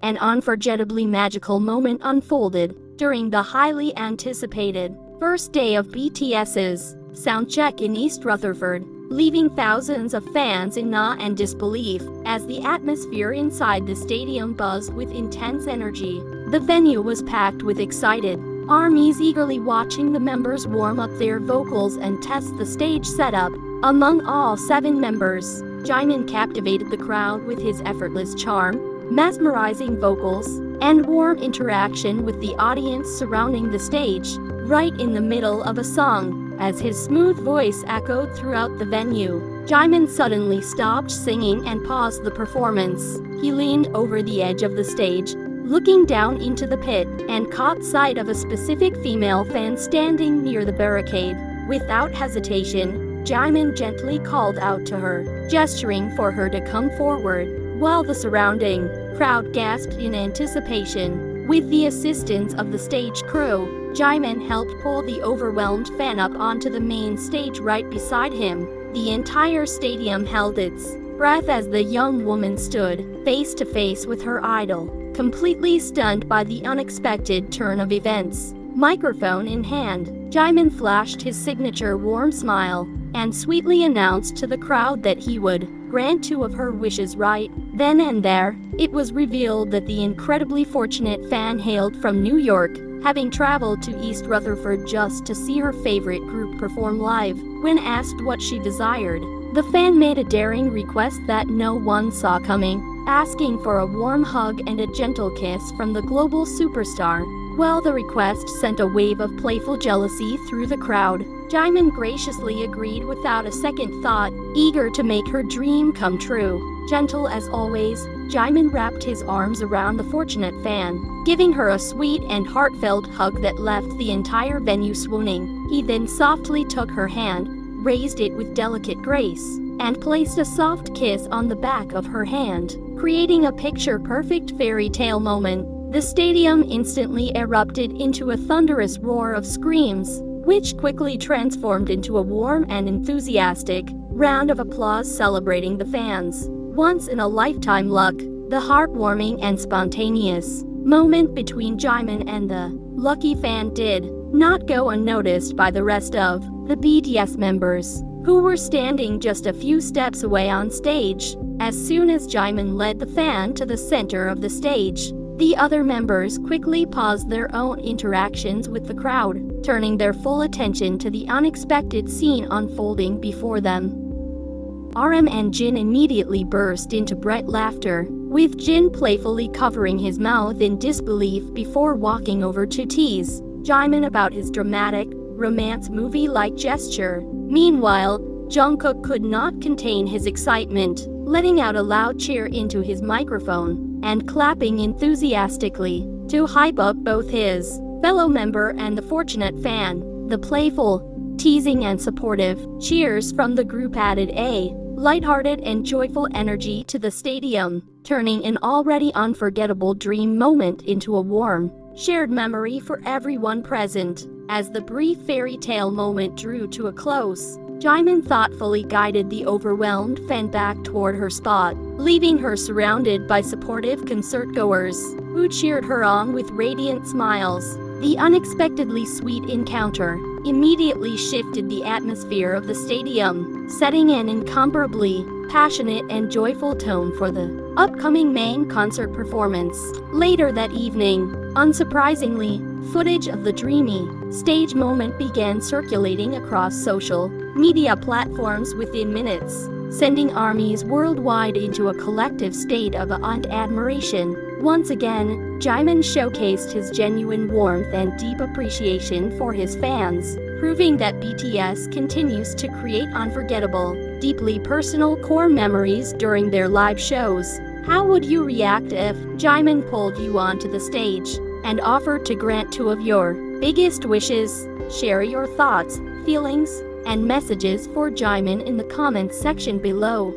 An unforgettably magical moment unfolded during the highly anticipated first day of BTS's Soundcheck in East Rutherford, leaving thousands of fans in awe and disbelief as the atmosphere inside the stadium buzzed with intense energy. The venue was packed with excited armies eagerly watching the members warm up their vocals and test the stage setup. Among all 7 members, Jimin captivated the crowd with his effortless charm, mesmerizing vocals, and warm interaction with the audience surrounding the stage. Right in the middle of a song, as his smooth voice echoed throughout the venue, Jimin suddenly stopped singing and paused the performance. He leaned over the edge of the stage, looking down into the pit, and caught sight of a specific female fan standing near the barricade. Without hesitation, Jimin gently called out to her, gesturing for her to come forward, while the surrounding crowd gasped in anticipation. With the assistance of the stage crew, Jimin helped pull the overwhelmed fan up onto the main stage right beside him. The entire stadium held its breath as the young woman stood face to face with her idol, completely stunned by the unexpected turn of events. Microphone in hand, Jimin flashed his signature warm smile and sweetly announced to the crowd that he would grant 2 of her wishes right then and there. It was revealed that the incredibly fortunate fan hailed from New York, having traveled to East Rutherford just to see her favorite group perform live. When asked what she desired, the fan made a daring request that no one saw coming, asking for a warm hug and a gentle kiss from the global superstar. While the request sent a wave of playful jealousy through the crowd, Jimin graciously agreed without a second thought, eager to make her dream come true. Gentle as always, Jimin wrapped his arms around the fortunate fan, giving her a sweet and heartfelt hug that left the entire venue swooning. He then softly took her hand, raised it with delicate grace, and placed a soft kiss on the back of her hand, creating a picture-perfect fairy tale moment. The stadium instantly erupted into a thunderous roar of screams, which quickly transformed into a warm and enthusiastic round of applause celebrating the fans' once-in-a-lifetime luck. The heartwarming and spontaneous moment between Jimin and the lucky fan did not go unnoticed by the rest of the BTS members, who were standing just a few steps away on stage. As soon as Jimin led the fan to the center of the stage, the other members quickly paused their own interactions with the crowd, turning their full attention to the unexpected scene unfolding before them. RM and Jin immediately burst into bright laughter, with Jin playfully covering his mouth in disbelief before walking over to tease Jimin about his dramatic, romance movie-like gesture. Meanwhile, Jungkook could not contain his excitement, letting out a loud cheer into his microphone and clapping enthusiastically to hype up both his fellow member and the fortunate fan. The playful, teasing and supportive cheers from the group added a lighthearted and joyful energy to the stadium, turning an already unforgettable dream moment into a warm, shared memory for everyone present. As the brief fairy tale moment drew to a close, Jimin thoughtfully guided the overwhelmed fan back toward her spot, leaving her surrounded by supportive concertgoers, who cheered her on with radiant smiles. The unexpectedly sweet encounter immediately shifted the atmosphere of the stadium, setting an incomparably passionate and joyful tone for the upcoming main concert performance. Later that evening, unsurprisingly, footage of the dreamy stage moment began circulating across social media platforms within minutes, sending armies worldwide into a collective state of awe and admiration. Once again, Jimin showcased his genuine warmth and deep appreciation for his fans, proving that BTS continues to create unforgettable, deeply personal core memories during their live shows. How would you react if Jimin pulled you onto the stage and offered to grant 2 of your biggest wishes? Share your thoughts, feelings, and messages for Jimin in the comments section below.